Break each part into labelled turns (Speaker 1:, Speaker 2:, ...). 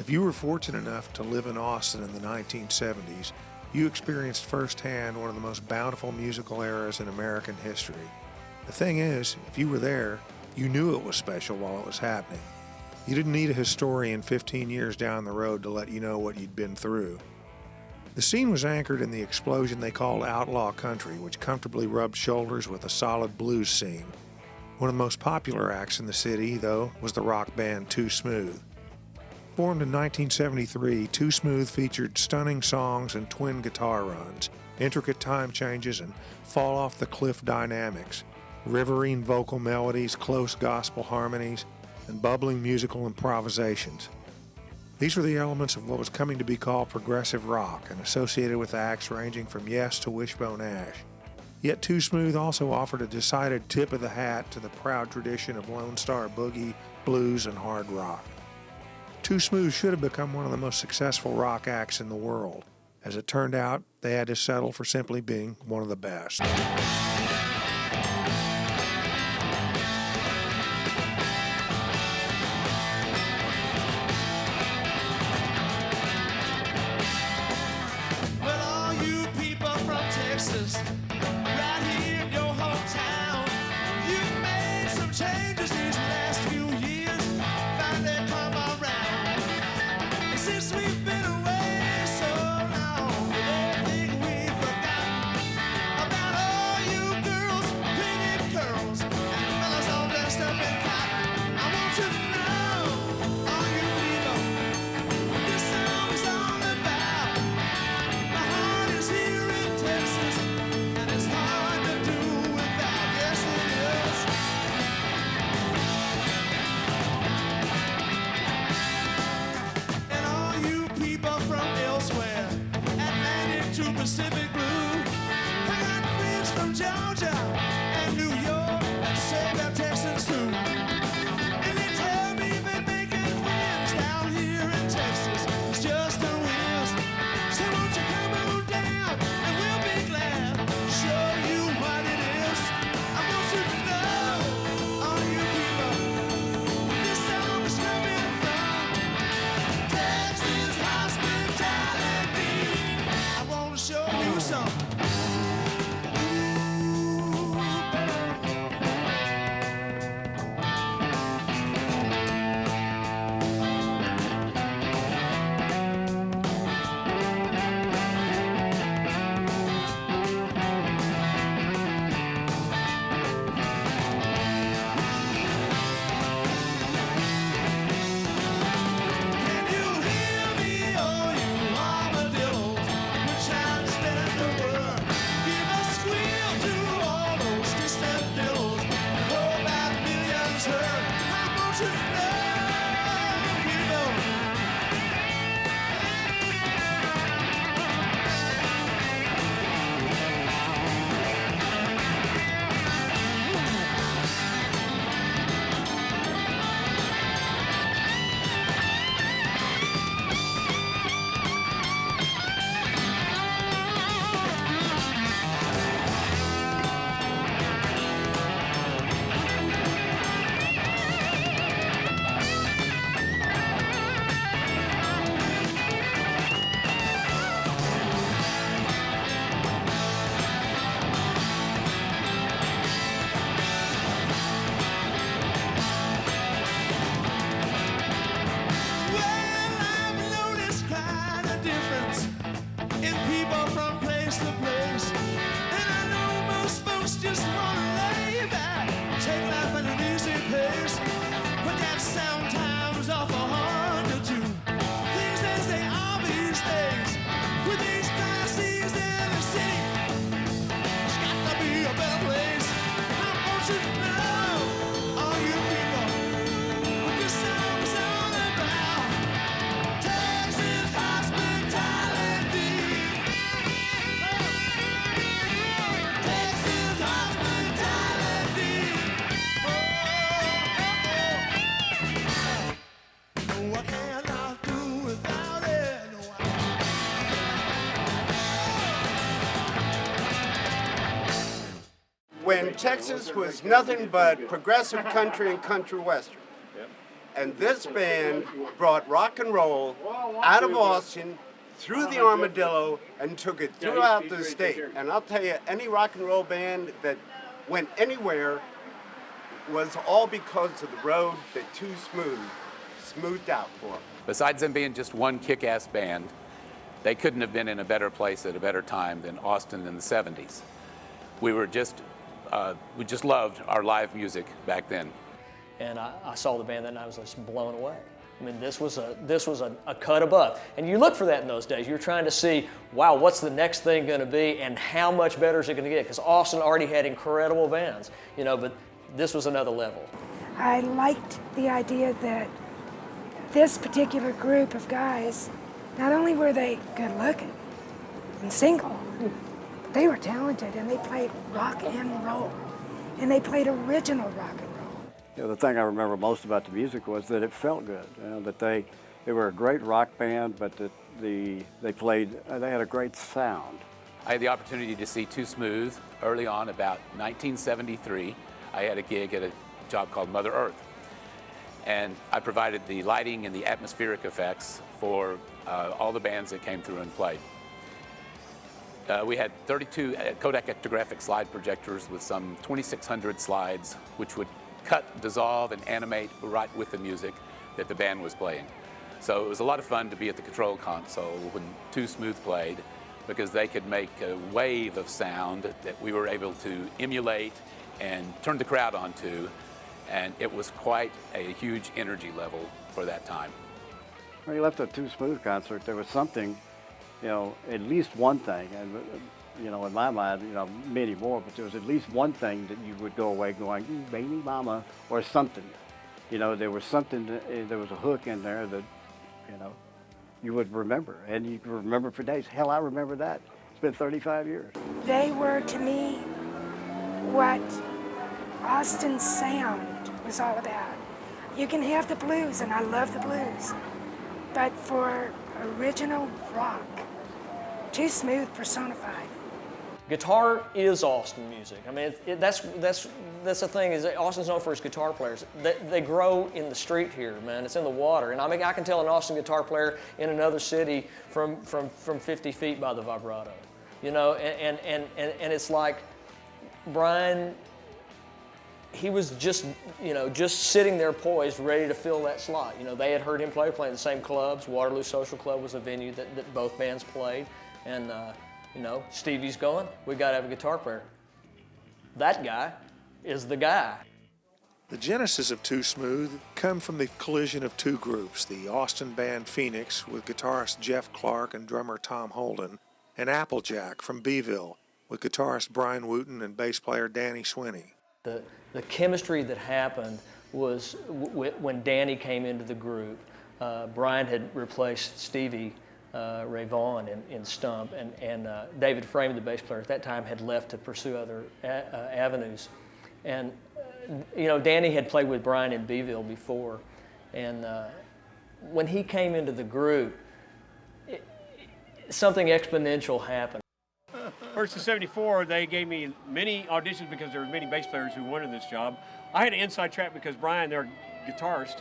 Speaker 1: If you were fortunate enough to live in Austin in the 1970s, you experienced firsthand one of the most bountiful musical eras in American history. The thing is, if you were there, you knew it was special while it was happening. You didn't need a historian 15 years down the road to let you know what you'd been through. The scene was anchored in the explosion they called outlaw country, which comfortably rubbed shoulders with a solid blues scene. One of the most popular acts in the city, though, was the rock band Too Smooth. Formed in 1973, Too Smooth featured stunning songs and twin guitar runs, intricate time changes, and fall-off-the-cliff dynamics, riverine vocal melodies, close gospel harmonies, and bubbling musical improvisations. These were the elements of what was coming to be called progressive rock and associated with acts ranging from Yes to Wishbone Ash. Yet Too Smooth also offered a decided tip of the hat to the proud tradition of Lone Star boogie, blues, and hard rock. Too Smooth should have become one of the most successful rock acts in the world. As it turned out, they had to settle for simply being one of the best.
Speaker 2: Right here in your hometown, you've made some changes these last few years, finally come around. And since we've been away so long, we don't think we've forgotten about all you girls, pretty girls, and fellas all dressed up in cotton. I want you to know, all you people, what this song's all about. My heart is here in Texas. It's hard to do without, yes it is. And all you people from elsewhere, Atlantic to Pacific Blue, I got friends from Georgia and New York, and so they're Texans too. And they tell me that making friends down here in Texas is just a whiz. So won't you come on down and we'll be glad show you what it is. I want you to know, all you people, where this song is coming from. Texas hospitality. I want to show you something.
Speaker 3: When Texas was nothing but progressive country and country western. And this band brought rock and roll out of Austin, through the Armadillo, and took it throughout the state. And I'll tell you, any rock and roll band that went anywhere was all because of the road that Too Smooth smoothed out for them.
Speaker 4: Besides them being just one kick-ass band, they couldn't have been in a better place at a better time than Austin in the 70s. We just loved our live music back then.
Speaker 5: And I saw the band that night, I was just blown away. I mean, this was a cut above. And you look for that in those days. You're trying to see, wow, what's the next thing going to be and how much better is it going to get? Because Austin already had incredible bands, you know, but this was another level.
Speaker 6: I liked the idea that this particular group of guys, not only were they good looking and single, but they were talented and they played rock and roll. And they played original rock and roll.
Speaker 7: You know, the thing I remember most about the music was that it felt good. You know, that they were a great rock band, but that they had a great sound.
Speaker 4: I had the opportunity to see Too Smooth early on, about 1973. I had a gig at a job called Mother Earth. And I provided the lighting and the atmospheric effects for all the bands that came through and played. We had 32 Kodak ectographic slide projectors with some 2,600 slides, which would cut, dissolve, and animate right with the music that the band was playing. So it was a lot of fun to be at the control console when Too Smooth played, because they could make a wave of sound that we were able to emulate and turn the crowd onto, and it was quite a huge energy level for that time.
Speaker 7: When you left a Too Smooth concert, there was something, you know, at least one thing, and you know, in my mind, you know, many more, but there was at least one thing that you would go away going, baby mama, or something. You know, there was something, there was a hook in there that, you know, you would remember, and you could remember for days. Hell, I remember that. It's been 35 years.
Speaker 6: They were, to me, what Austin's sound was all about. You can have the blues, and I love the blues, but for original rock, Too Smooth personified.
Speaker 5: Guitar is Austin music. I mean, that's the thing, is that Austin's known for his guitar players. They grow in the street here, man. It's in the water. And I mean, I can tell an Austin guitar player in another city from 50 feet by the vibrato. You know, and it's like Brian, he was just, you know, just sitting there poised, ready to fill that slot. You know, they had heard him playing the same clubs. Waterloo Social Club was a venue that both bands played. And, you know, Stevie's going, we got to have a guitar player. That guy is the guy.
Speaker 1: The genesis of Too Smooth come from the collision of two groups, the Austin band Phoenix with guitarist Jeff Clark and drummer Tom Holden, and Applejack from Beeville with guitarist Brian Wooten and bass player Danny Swinney.
Speaker 5: The chemistry that happened was when Danny came into the group. Brian had replaced Stevie Ray Vaughan in Stump, and David Frame, the bass player at that time, had left to pursue other avenues. And you know, Danny had played with Brian in Beeville before, and when he came into the group, something exponential happened.
Speaker 8: First in '74, they gave me many auditions because there were many bass players who wanted this job. I had an inside track because Brian, their guitarist,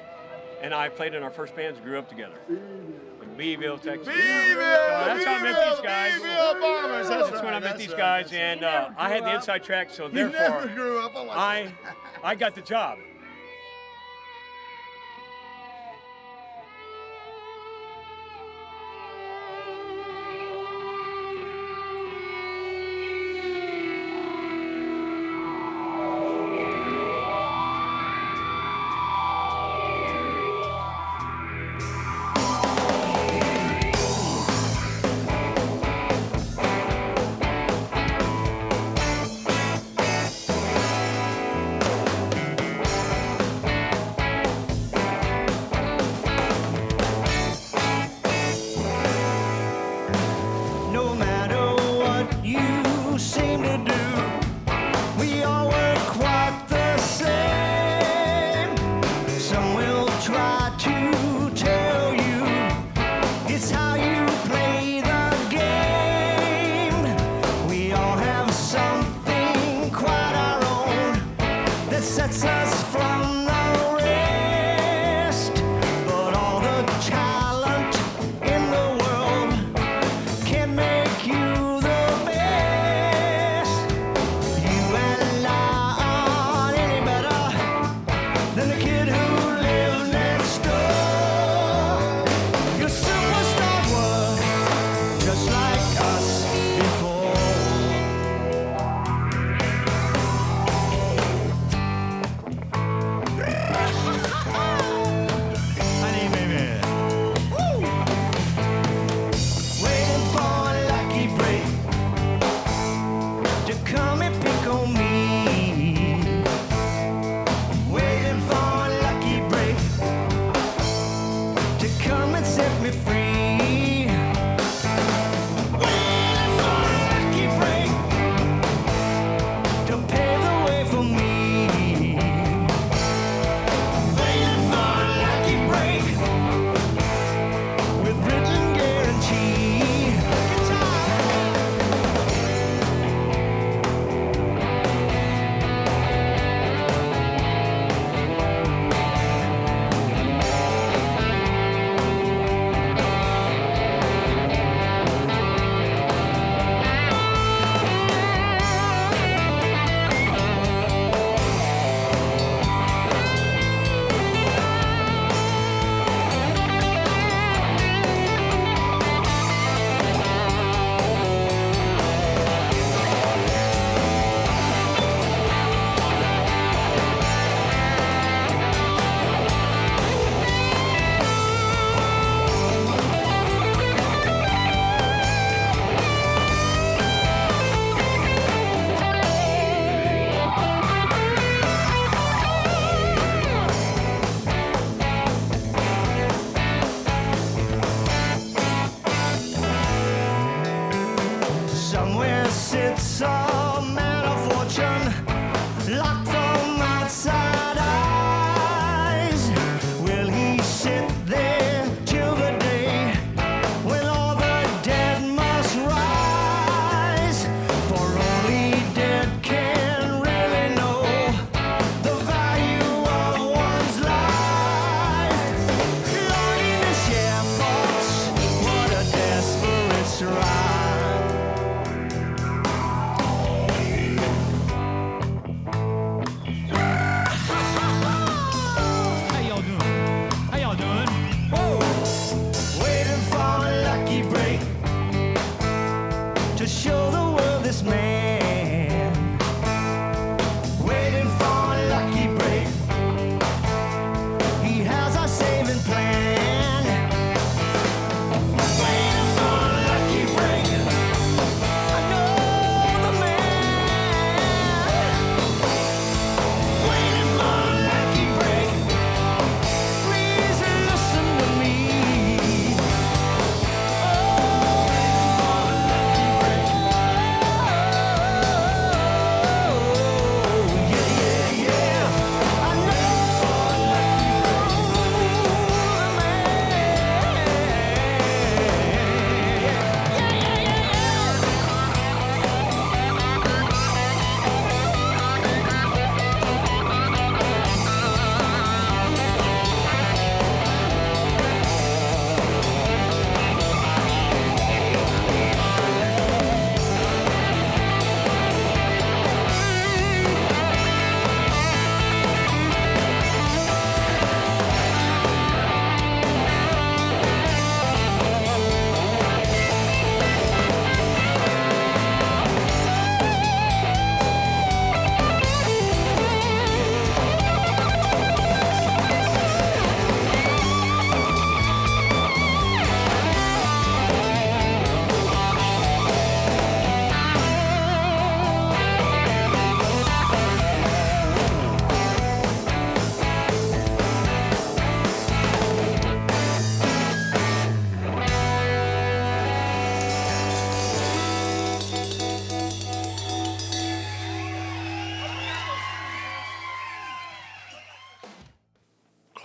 Speaker 8: and I played in our first bands, grew up together. In Beeville, Texas. So that's how I met these guys.
Speaker 9: Beeville Bombers.
Speaker 8: That's when I met these guys, and I had the inside track, so therefore I got the job.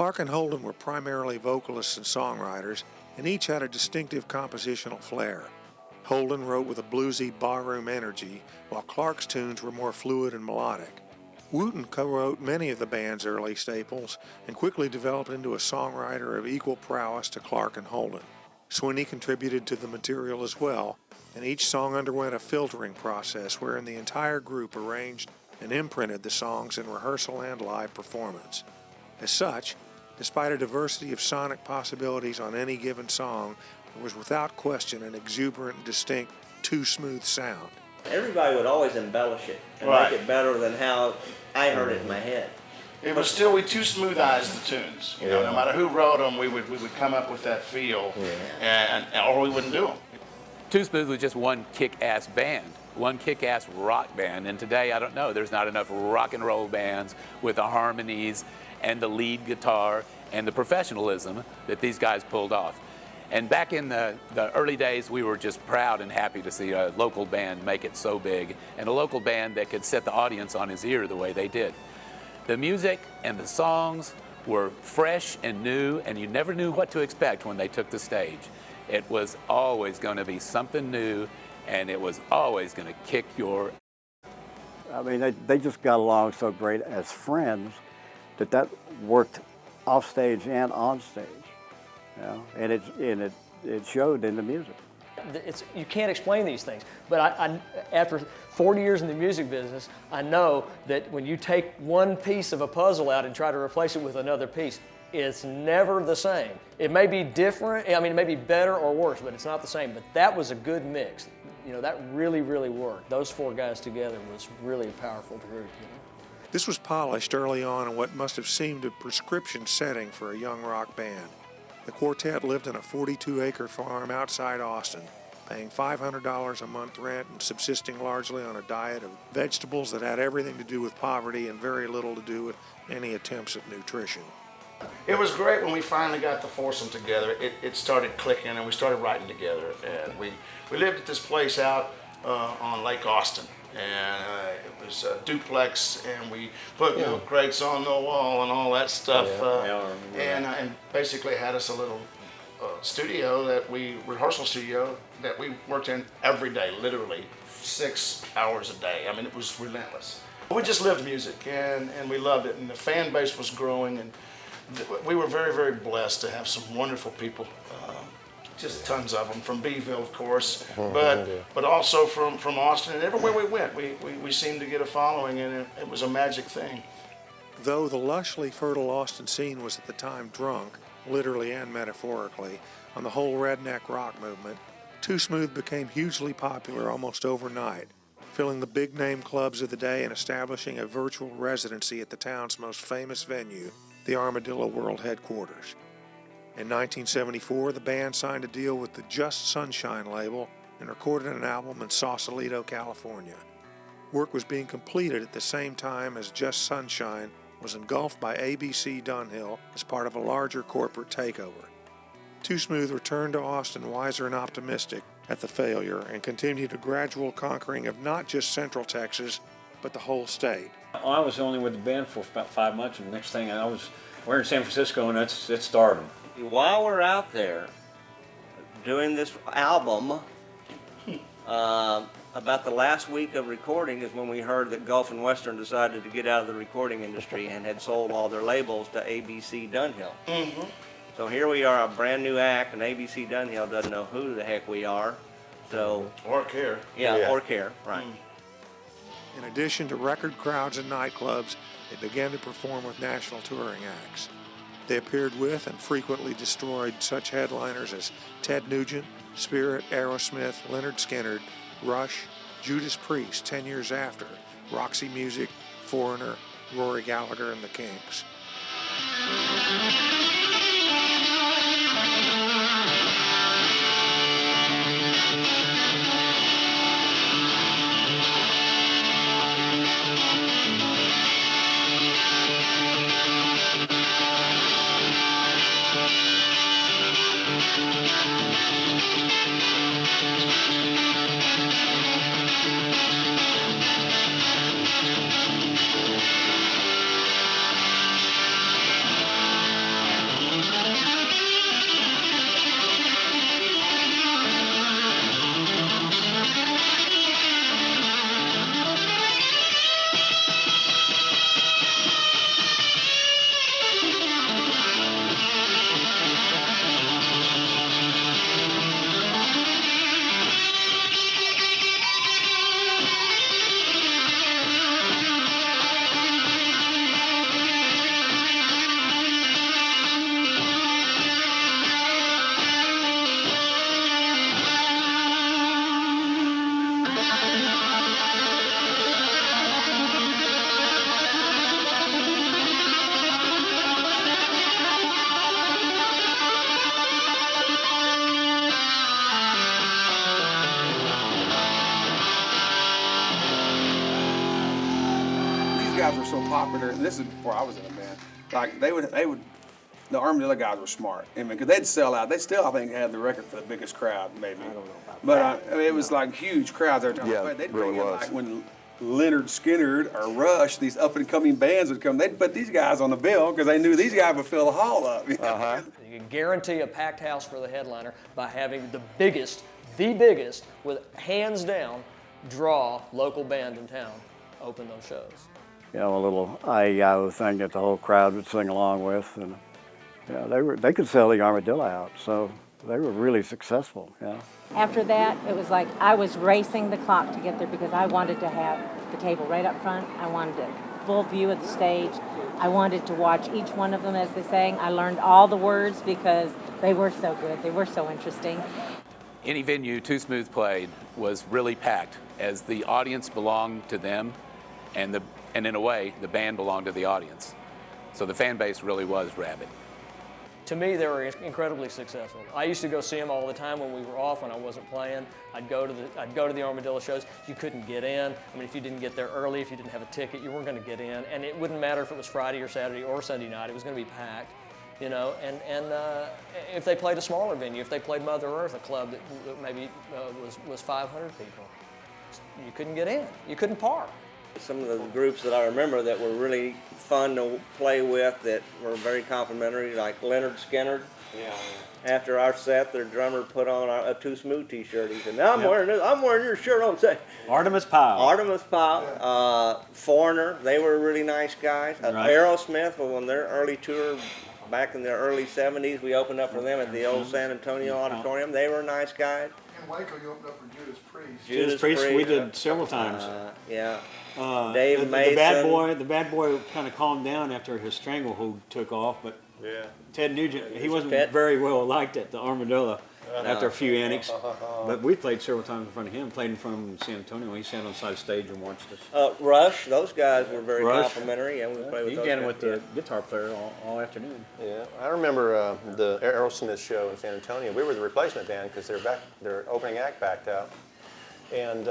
Speaker 1: Clark and Holden were primarily vocalists and songwriters, and each had a distinctive compositional flair. Holden wrote with a bluesy barroom energy, while Clark's tunes were more fluid and melodic. Wooten co-wrote many of the band's early staples and quickly developed into a songwriter of equal prowess to Clark and Holden. Swinney contributed to the material as well, and each song underwent a filtering process wherein the entire group arranged and imprinted the songs in rehearsal and live performance. As such, despite a diversity of sonic possibilities on any given song, there was without question an exuberant and distinct Too Smooth sound.
Speaker 9: Everybody would always embellish it and
Speaker 10: Right.
Speaker 9: make it better than how I heard it in my head.
Speaker 10: It was still, we too smooth-eyed the tunes. You know, no matter who wrote them, we would come up with that feel, or we wouldn't do them.
Speaker 4: Too Smooth was just one kick-ass band, one kick-ass rock band, and today, I don't know, there's not enough rock and roll bands with the harmonies and the lead guitar and the professionalism that these guys pulled off. And back in the early days, we were just proud and happy to see a local band make it so big, and a local band that could set the audience on his ear the way they did. The music and the songs were fresh and new, and you never knew what to expect when they took the stage. It was always going to be something new, and it was always going to kick your...
Speaker 7: I mean, they just got along so great as friends that worked off stage and on stage, you know? And it showed in the music.
Speaker 5: You can't explain these things, but I, after 40 years in the music business, I know that when you take one piece of a puzzle out and try to replace it with another piece, it's never the same. It may be different, I mean, it may be better or worse, but it's not the same. But that was a good mix. You know, that really, really worked. Those four guys together was really a powerful group. You know?
Speaker 1: This was polished early on in what must have seemed a prescription setting for a young rock band. The quartet lived in a 42-acre farm outside Austin, paying $500 a month rent and subsisting largely on a diet of vegetables that had everything to do with poverty and very little to do with any attempts at nutrition.
Speaker 10: It was great when we finally got the foursome together. It started clicking, and we started writing together. And we lived at this place out on Lake Austin, and it was a duplex, and we put milk crates on the wall and all that stuff, and basically had us a little rehearsal studio that we worked in every day, literally 6 hours a day. I mean, it was relentless. We just lived music, and we loved it, and the fan base was growing, and we were very, very blessed to have some wonderful people, just tons of them, from Beeville, of course, but also from Austin, and everywhere we went, we seemed to get a following, and it was a magic thing.
Speaker 1: Though the lushly fertile Austin scene was at the time drunk, literally and metaphorically, on the whole redneck rock movement, Too Smooth became hugely popular almost overnight, filling the big-name clubs of the day and establishing a virtual residency at the town's most famous venue, the Armadillo World Headquarters. In 1974, the band signed a deal with the Just Sunshine label and recorded an album in Sausalito, California. Work was being completed at the same time as Just Sunshine was engulfed by ABC Dunhill as part of a larger corporate takeover. Too Smooth returned to Austin wiser and optimistic at the failure and continued a gradual conquering of not just Central Texas, but the whole state.
Speaker 11: I was only with the band for about 5 months, and the next thing we're in San Francisco, and it started.
Speaker 9: While we're out there doing this album, about the last week of recording is when we heard that Gulf and Western decided to get out of the recording industry and had sold all their labels to ABC Dunhill. Mm-hmm. So here we are, a brand new act, and ABC Dunhill doesn't know who the heck we are. So
Speaker 10: Or care.
Speaker 9: Yeah, or care, right.
Speaker 1: In addition to record crowds and nightclubs, they began to perform with national touring acts. They appeared with and frequently destroyed such headliners as Ted Nugent, Spirit, Aerosmith, Lynyrd Skynyrd, Rush, Judas Priest 10 years after, Roxy Music, Foreigner, Rory Gallagher, and the Kinks.
Speaker 12: guys were so popular, and this is before I was in a band. Like the Armadillo guys were smart. I mean, because they'd sell out. They still, I think, had the record for the biggest crowd, maybe. I don't know about that. But I mean, it was like huge crowds every time.
Speaker 13: Yeah,
Speaker 12: They'd
Speaker 13: it
Speaker 12: bring
Speaker 13: really
Speaker 12: in
Speaker 13: was.
Speaker 12: like when Leonard Skinner or Rush, these up and coming bands would come. They'd put these guys on the bill because they knew these guys would fill the hall up. You know?
Speaker 5: You can guarantee a packed house for the headliner by having the biggest, with hands down, draw local band in town open those shows.
Speaker 7: You know, a little IEIO thing that the whole crowd would sing along with, and you know, they could sell the Armadillo out, so they were really successful. Yeah.
Speaker 14: After that, it was like I was racing the clock to get there because I wanted to have the table right up front. I wanted a full view of the stage. I wanted to watch each one of them as they sang. I learned all the words because they were so good. They were so interesting.
Speaker 4: Any venue Too Smooth played was really packed, as the audience belonged to them, and in a way, the band belonged to the audience. So the fan base really was rabid.
Speaker 5: To me, they were incredibly successful. I used to go see them all the time when we were off, when I wasn't playing. I'd go to the Armadillo shows. You couldn't get in. I mean, if you didn't get there early, if you didn't have a ticket, you weren't going to get in. And it wouldn't matter if it was Friday or Saturday or Sunday night. It was going to be packed, you know. And if they played a smaller venue, if they played Mother Earth, a club that maybe was 500 people, you couldn't get in. You couldn't park.
Speaker 9: Some of the groups that I remember that were really fun to play with that were very complimentary, like Leonard Skinner. Yeah. After our set, their drummer put on a Too Smooth T-shirt. He said, "Now I'm wearing this. I'm wearing your shirt on set."
Speaker 11: Artemis Pyle.
Speaker 9: Artemis Pyle, Foreigner. They were really nice guys.
Speaker 11: Right.
Speaker 9: Aerosmith, on their early tour back in the early '70s, we opened up for them at the old San Antonio Auditorium. They were nice guys.
Speaker 10: In Waco, you opened up for Judas Priest.
Speaker 11: Judas Priest, we did several times.
Speaker 9: Yeah.
Speaker 11: Dave
Speaker 9: Mason.
Speaker 11: The bad boy kind of calmed down after his stranglehold took off, but Ted Nugent, he wasn't very well liked at the Armadillo after a few antics. But we played several times in front of him, played in front of him in San Antonio. He sat on the side of the stage and watched us.
Speaker 9: Rush, those guys were very complimentary. Yeah, we played with
Speaker 11: he
Speaker 9: those
Speaker 11: jammed
Speaker 9: guys.
Speaker 11: with the guitar player all afternoon.
Speaker 13: Yeah, I remember the Aerosmith show in San Antonio. We were the replacement band because their opening act backed out, and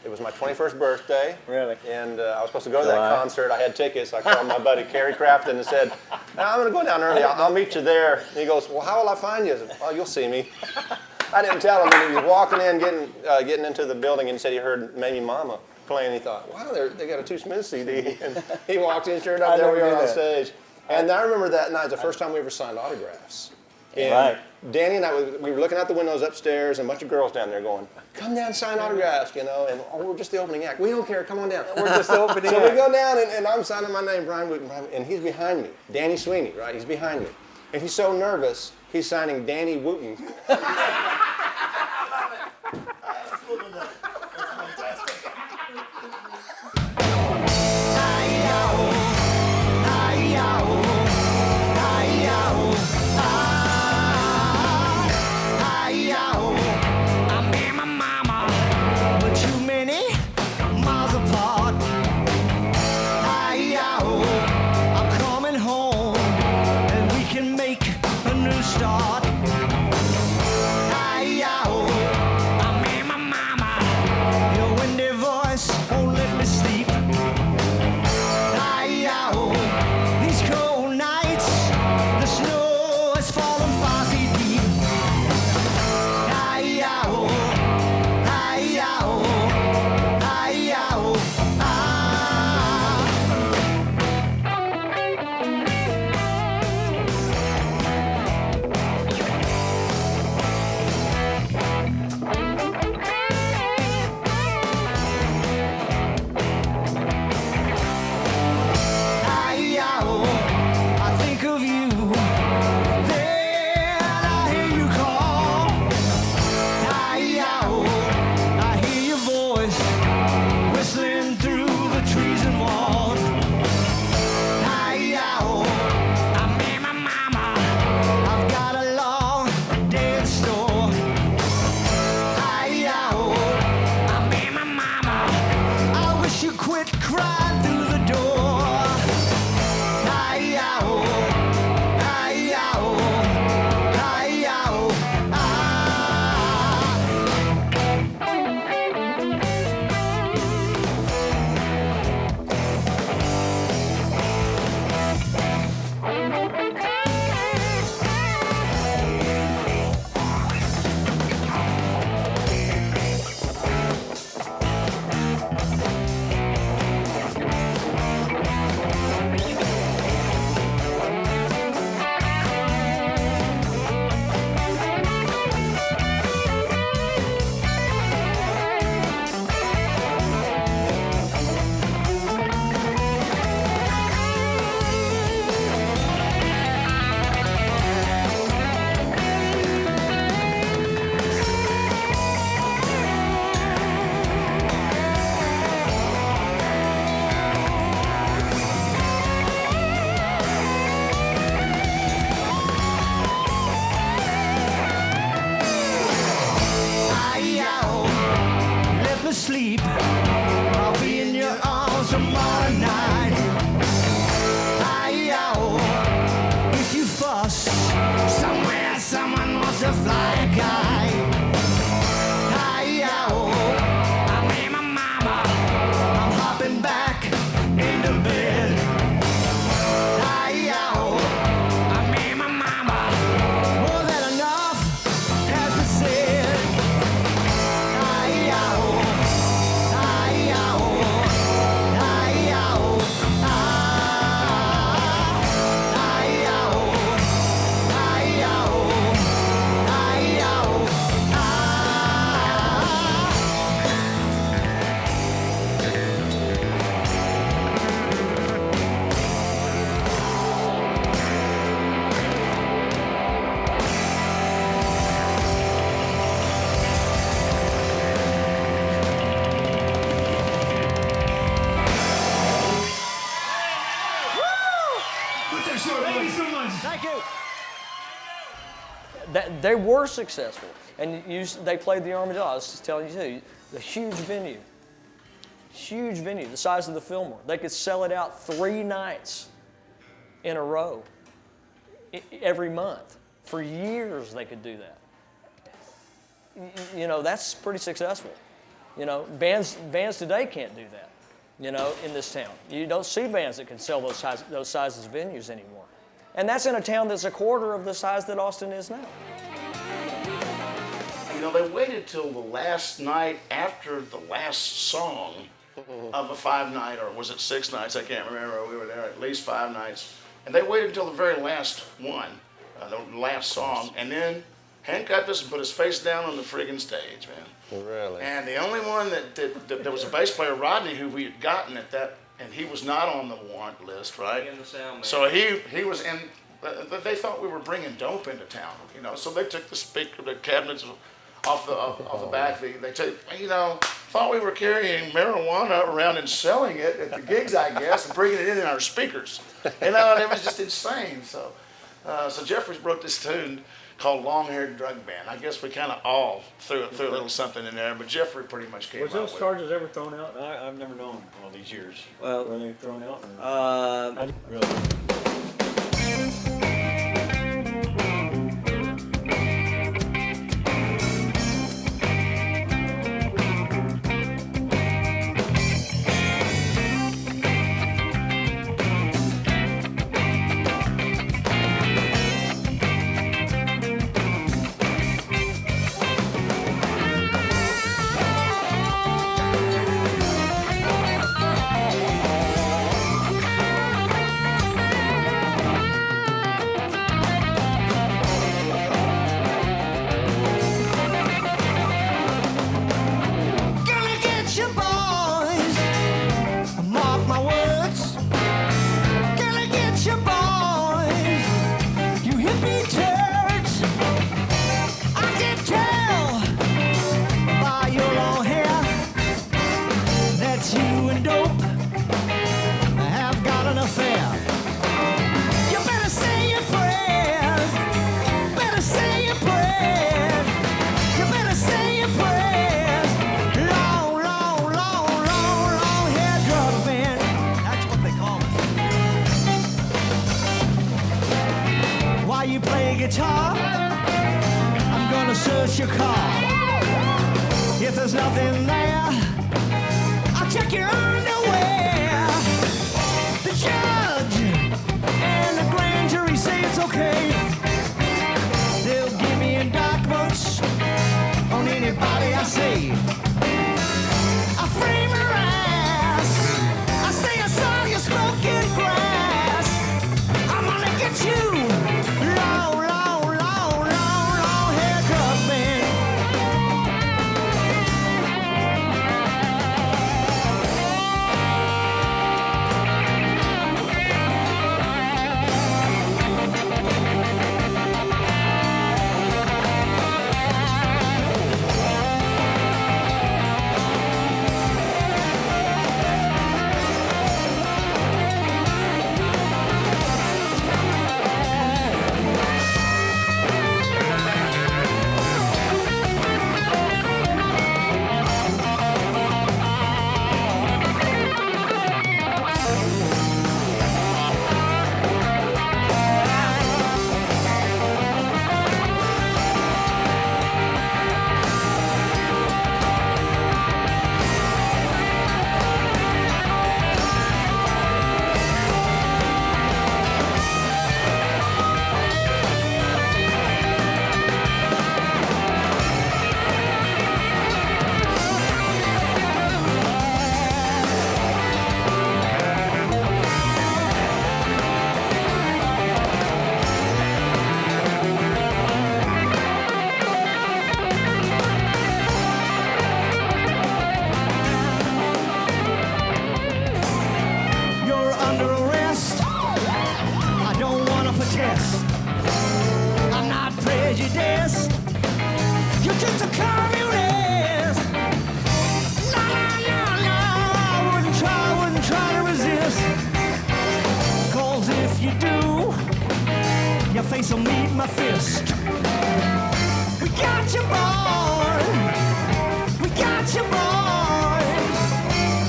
Speaker 13: it was my 21st birthday.
Speaker 9: Really?
Speaker 13: And I was supposed to go to that concert. I had tickets. I called my buddy Kerry Crafton and said, "Now, I'm going to go down early. I'll meet you there." And he goes, "Well, how will I find you?" I said, "Oh, you'll see me." I didn't tell him. And he was walking in, getting into the building, and he said he heard Maybe Mama playing. He thought, "Wow, they got a Too Smooth CD." And he walked in, sure enough, there we are on stage. And I remember that night, the first time we ever signed autographs. And Danny and I, we were looking out the windows upstairs, and a bunch of girls down there going, "Come down, sign autographs," you know, and we're just the opening act. "We don't care, come on down." We're just the opening act. So we go down, and I'm signing my name, Brian Wooten, and he's behind me. Danny Sweeney, right? He's behind me. And he's so nervous, he's signing Danny Wooten.
Speaker 2: Start.
Speaker 5: they were successful. And they played the Armadillo. I was just telling you too, the huge venue, the size of the Fillmore. They could sell it out 3 nights in a row every month. For years they could do that. You know, that's pretty successful. You know, bands today can't do that, you know, in this town. You don't see bands that can sell those sizes of venues anymore. And that's in a town that's a quarter of the size that Austin is now.
Speaker 10: You know, they waited till the last night after the last song of a 5-night, or was it 6 nights? I can't remember. We were there at least 5 nights. And they waited until the very last one, the last song, and then handcuffed us and put his face down on the friggin' stage, man.
Speaker 13: Really? And
Speaker 10: the only one that there was a bass player, Rodney, who we had gotten at that, and he was not on the warrant list, right?
Speaker 9: In the sound man.
Speaker 10: So he was in. They thought we were bringing dope into town, you know. So they took the cabinets off the back. They took, you know, thought we were carrying marijuana around and selling it at the gigs, I guess, and bringing it in our speakers. You know, and it was just insane. So Jeffries wrote this tune called Long-Haired Drug Band. I guess we kind of all threw a little something in there, but Jeffrey pretty much came
Speaker 11: Was
Speaker 10: up
Speaker 11: those
Speaker 10: with
Speaker 11: charges ever thrown out? I've never known all these years.
Speaker 9: Well,
Speaker 11: were they thrown out?
Speaker 9: really?
Speaker 2: guitar, I'm gonna search your car. If there's nothing there, I'll check your underwear. The judge and the grand jury say it's okay. They'll give me indictments on anybody I say. I frame her ass, I say I saw you smoking grass. I'm gonna get you. Your face will meet my fist. got you, boy. We got you, boy.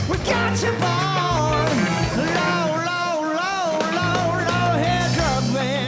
Speaker 2: We got you, boy. Low, low, low, low, low head drug man.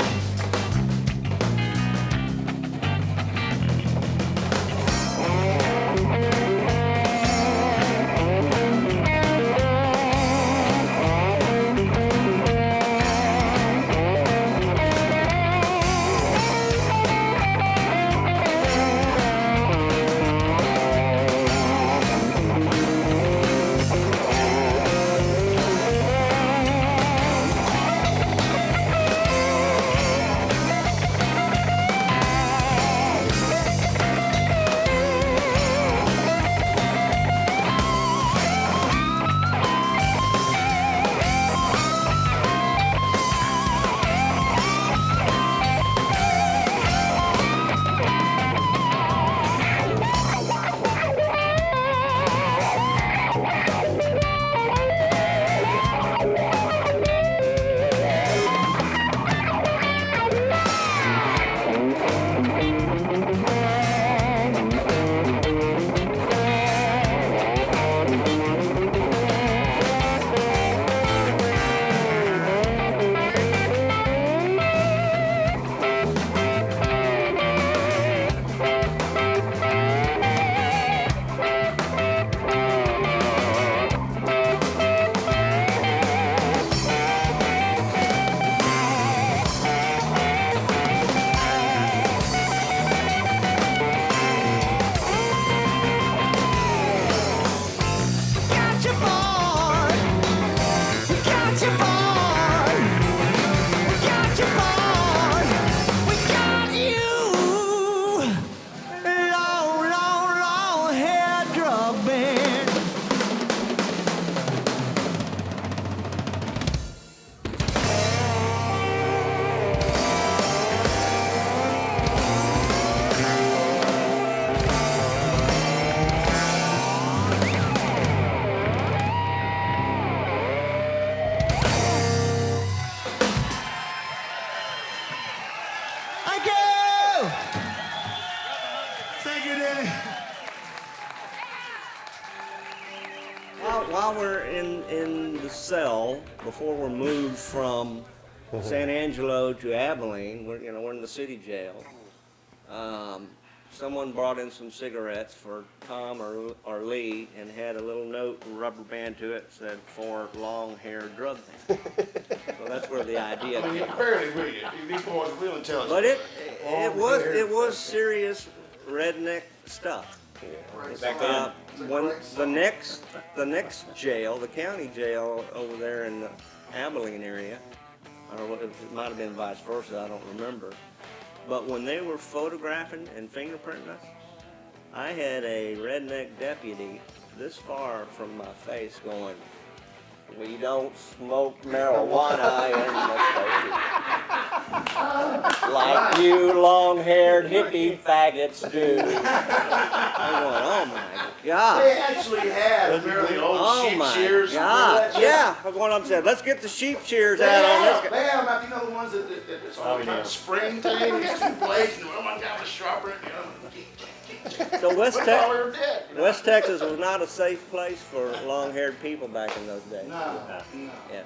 Speaker 9: While we're in the cell, before we're moved from San Angelo to Abilene, we're in the city jail. Someone brought in some cigarettes for Tom or Lee and had a little note, rubber band to it, said for long-haired drug man. So that's where the idea came.
Speaker 10: You can barely read it. These boys are real intelligent.
Speaker 9: But it was serious redneck stuff. When the next jail, the county jail over there in the Abilene area, or it might have been vice versa, I don't remember. But when they were photographing and fingerprinting us, I had a redneck deputy this far from my face going, "We don't smoke marijuana in the state, like you long-haired hippie faggots do." I'm going, oh my God.
Speaker 10: They actually had really old sheep shears.
Speaker 9: Oh my God, yeah. I was going up and said, let's get the sheep shears out on this guy.
Speaker 10: They have them, you know, the ones that it's all kind of spring thing, these two blades, and oh my God, the sharper,
Speaker 9: So West Texas was not a safe place for long-haired people back in those days.
Speaker 10: No.
Speaker 9: Yeah.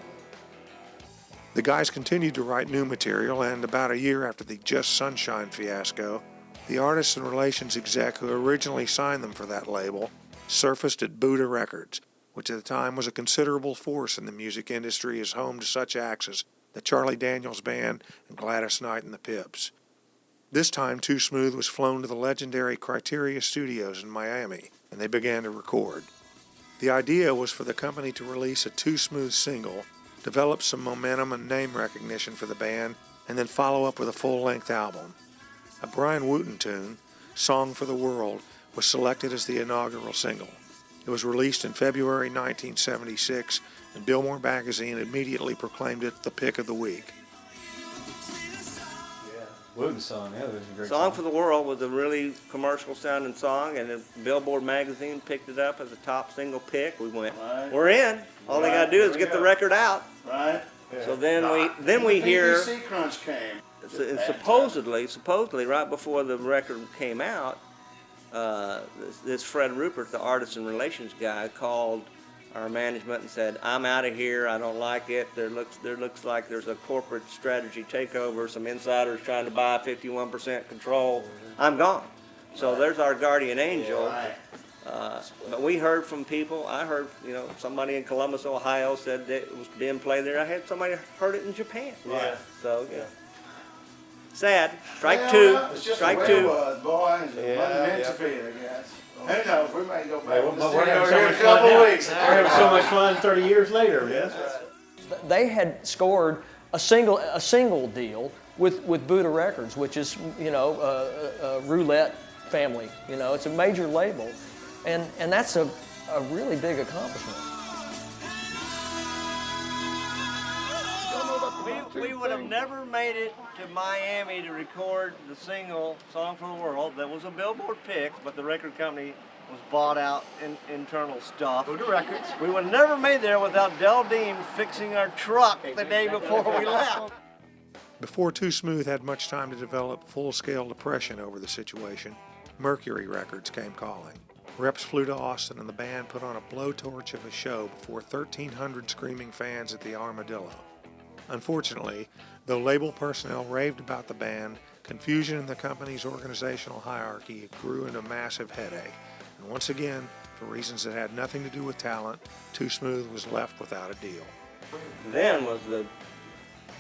Speaker 1: The guys continued to write new material, and about a year after the Just Sunshine fiasco, the artists and relations exec who originally signed them for that label surfaced at Buddha Records, which at the time was a considerable force in the music industry as home to such acts as the Charlie Daniels Band and Gladys Knight and the Pips. This time, Too Smooth was flown to the legendary Criteria Studios in Miami, and they began to record. The idea was for the company to release a Too Smooth single, develop some momentum and name recognition for the band, and then follow up with a full-length album. A Brian Wooten tune, Song for the World, was selected as the inaugural single. It was released in February 1976, and Billboard magazine immediately proclaimed it the pick of the week.
Speaker 11: Wooten's song, yeah, it was a great
Speaker 9: Song for the World was a really commercial sounding song, and the Billboard magazine picked it up as a top single pick. We went, we're in. All they got to do is get the record out.
Speaker 10: Right.
Speaker 9: So then we hear
Speaker 10: BBC Crunch came.
Speaker 9: supposedly, right before the record came out, this Fred Rupert, the artist and relations guy, called our management and said, "I'm out of here. I don't like it. There looks like there's a corporate strategy takeover. Some insiders trying to buy 51% control. I'm gone." So there's our guardian angel. But we heard from people. I heard, somebody in Columbus, Ohio said that it was being played there. I had somebody heard it in Japan.
Speaker 10: Yeah.
Speaker 9: So yeah. Sad. Strike two.
Speaker 10: It's just
Speaker 9: Strike
Speaker 10: the way
Speaker 9: two.
Speaker 10: it was, boy. It wasn't meant to be, I guess. Who knows? We may go back
Speaker 11: Right,
Speaker 10: to
Speaker 11: well,
Speaker 10: the
Speaker 11: we're having
Speaker 10: studio
Speaker 11: so
Speaker 10: here in
Speaker 11: much
Speaker 10: a
Speaker 11: fun
Speaker 10: couple
Speaker 11: now.
Speaker 10: of weeks.
Speaker 11: We're having so much fun 30 years later. Yes.
Speaker 5: They had scored a single deal with Buddha Records, which is a roulette family. It's a major label, and that's a really big accomplishment.
Speaker 9: We would have never made it to Miami to record the single "Song for the World" that was a Billboard pick, but the record company was bought out in internal stuff.
Speaker 3: Go to records.
Speaker 9: We would have never made there without Del Dean fixing our truck the day before we left.
Speaker 1: Before Too Smooth had much time to develop full-scale depression over the situation, Mercury Records came calling. Reps flew to Austin and the band put on a blowtorch of a show before 1,300 screaming fans at the Armadillo. Unfortunately, though label personnel raved about the band, confusion in the company's organizational hierarchy grew into a massive headache. And once again, for reasons that had nothing to do with talent, Too Smooth was left without a deal.
Speaker 9: Then was the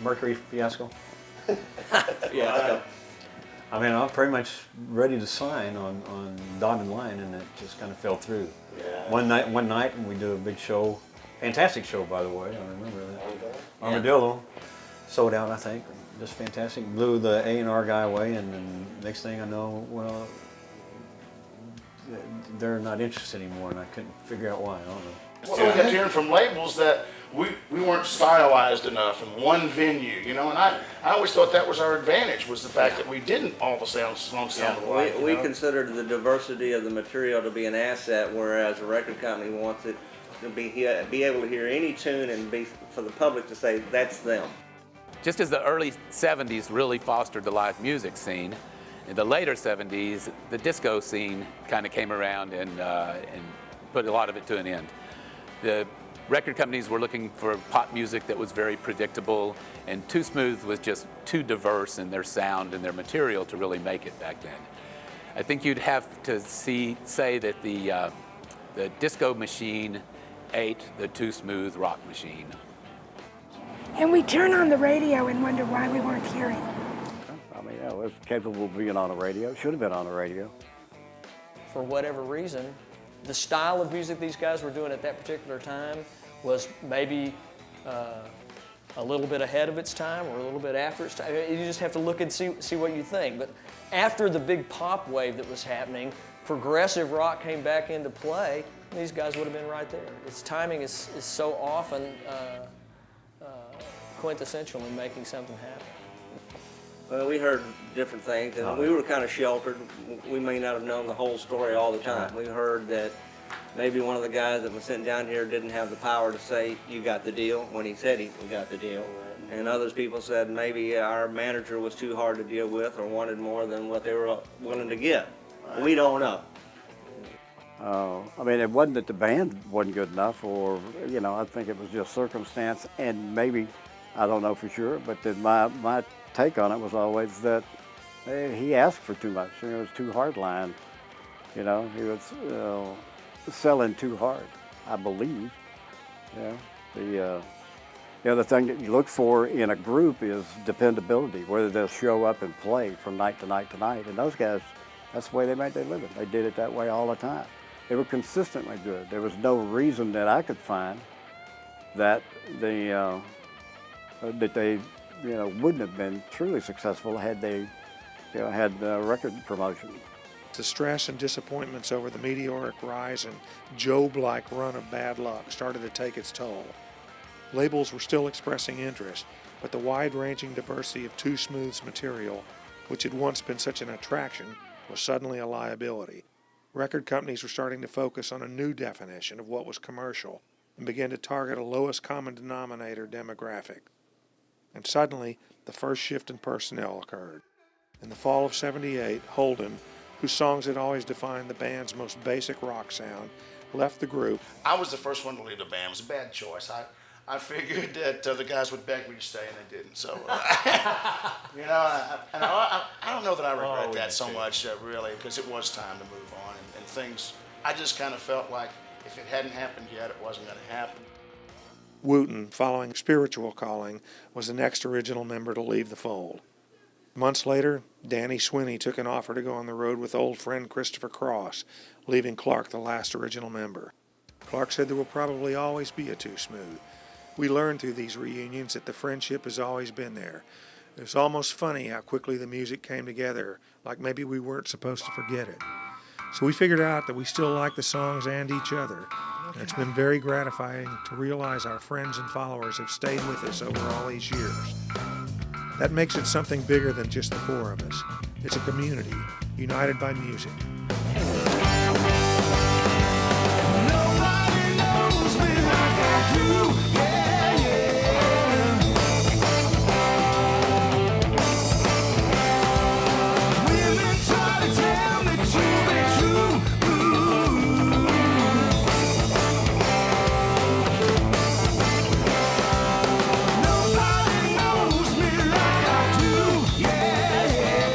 Speaker 11: Mercury fiasco.
Speaker 9: fiasco.
Speaker 11: I mean, I was pretty much ready to sign on dotted line, and it just kind of fell through.
Speaker 10: Yeah.
Speaker 11: One night, and we do a big show, fantastic show, by the way. I remember that. Armadillo sold out, I think. Just fantastic. Blew the A&R guy away, and then next thing I know, well, they're not interested anymore, and I couldn't figure out why. I don't know.
Speaker 10: Well, we kept hearing from labels that we weren't stylized enough in one venue, and I always thought that was our advantage, was the fact that we didn't all the songs sound alike.
Speaker 9: We considered the diversity of the material to be an asset, whereas a record company wants it to be able to hear any tune and be for the public to say that's them.
Speaker 4: Just as the early 70s really fostered the live music scene, in the later 70s, the disco scene kind of came around and put a lot of it to an end. The record companies were looking for pop music that was very predictable, and Too Smooth was just too diverse in their sound and their material to really make it back then. I think you'd have to say that the disco machine ate the Too Smooth rock machine.
Speaker 6: And we turn on the radio and wonder why we weren't hearing.
Speaker 7: I mean, it was capable of being on a radio. Should have been on a radio.
Speaker 5: For whatever reason, the style of music these guys were doing at that particular time was maybe a little bit ahead of its time or a little bit after its time. You just have to look and see what you think. But after the big pop wave that was happening, progressive rock came back into play. These guys would have been right there. Its timing is so often quintessential in making something happen.
Speaker 9: Well, we heard different things, and we were kind of sheltered. We may not have known the whole story all the time. We heard that maybe one of the guys that was sitting down here didn't have the power to say, "You got the deal," when he said he got the deal. And others people said maybe our manager was too hard to deal with or wanted more than what they were willing to get. We don't know.
Speaker 7: I mean, it wasn't that the band wasn't good enough, or I think it was just circumstance, and maybe, I don't know for sure, but that my take on it was always that he asked for too much. It was too hard line. He was selling too hard, I believe. The other thing that you look for in a group is dependability, whether they'll show up and play from night to night to night. And those guys, that's the way they made their living. They did it that way all the time. They were consistently good. There was no reason that I could find that they wouldn't have been truly successful had they had record promotion.
Speaker 1: The stress and disappointments over the meteoric rise and Job-like run of bad luck started to take its toll. Labels were still expressing interest, but the wide-ranging diversity of Too Smooth's material, which had once been such an attraction, was suddenly a liability. Record companies were starting to focus on a new definition of what was commercial and began to target a lowest common denominator demographic. And suddenly, the first shift in personnel occurred. In the fall of '78, Holden, whose songs had always defined the band's most basic rock sound, left the group.
Speaker 10: I was the first one to leave the band. It was a bad choice. I figured that the guys would beg me to stay, and they didn't. So, you know, I don't know that I regret that so much, really, because it was time to move on. And things, I just kind of felt like if it hadn't happened yet, it wasn't going to happen.
Speaker 1: Wooten, following spiritual calling, was the next original member to leave the fold. Months later, Danny Swinney took an offer to go on the road with old friend Christopher Cross, leaving Clark the last original member. Clark said there will probably always be a Too Smooth. We learned through these reunions that the friendship has always been there. It was almost funny how quickly the music came together, like maybe we weren't supposed to forget it. So we figured out that we still like the songs and each other. And it's been very gratifying to realize our friends and followers have stayed with us over all these years. That makes it something bigger than just the four of us. It's a community, united by music.
Speaker 2: Nobody knows me like I do, yeah, yeah. Women try to tell me to be true. Nobody knows me like I do, yeah, yeah.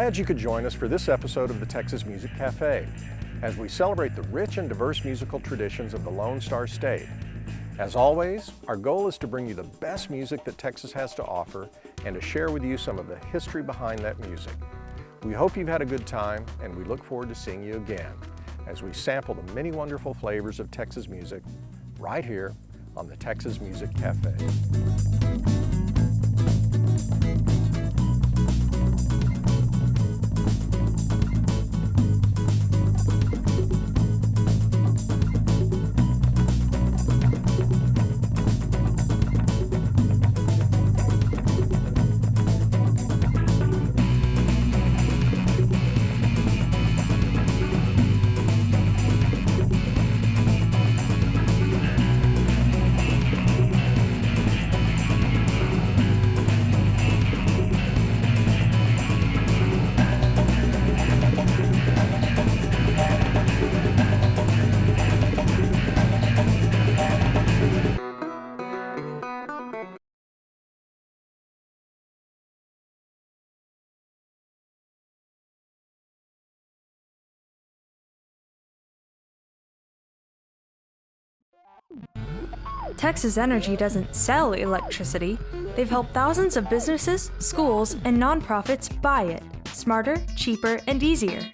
Speaker 15: glad you could join us for this episode of the Texas Music Cafe as we celebrate the rich and diverse musical traditions of the Lone Star State. As always, our goal is to bring you the best music that Texas has to offer and to share with you some of the history behind that music. We hope you've had a good time, and we look forward to seeing you again as we sample the many wonderful flavors of Texas music right here on the Texas Music Cafe.
Speaker 16: Texas Energy doesn't sell electricity. They've helped thousands of businesses, schools, and nonprofits buy it smarter, cheaper, and easier.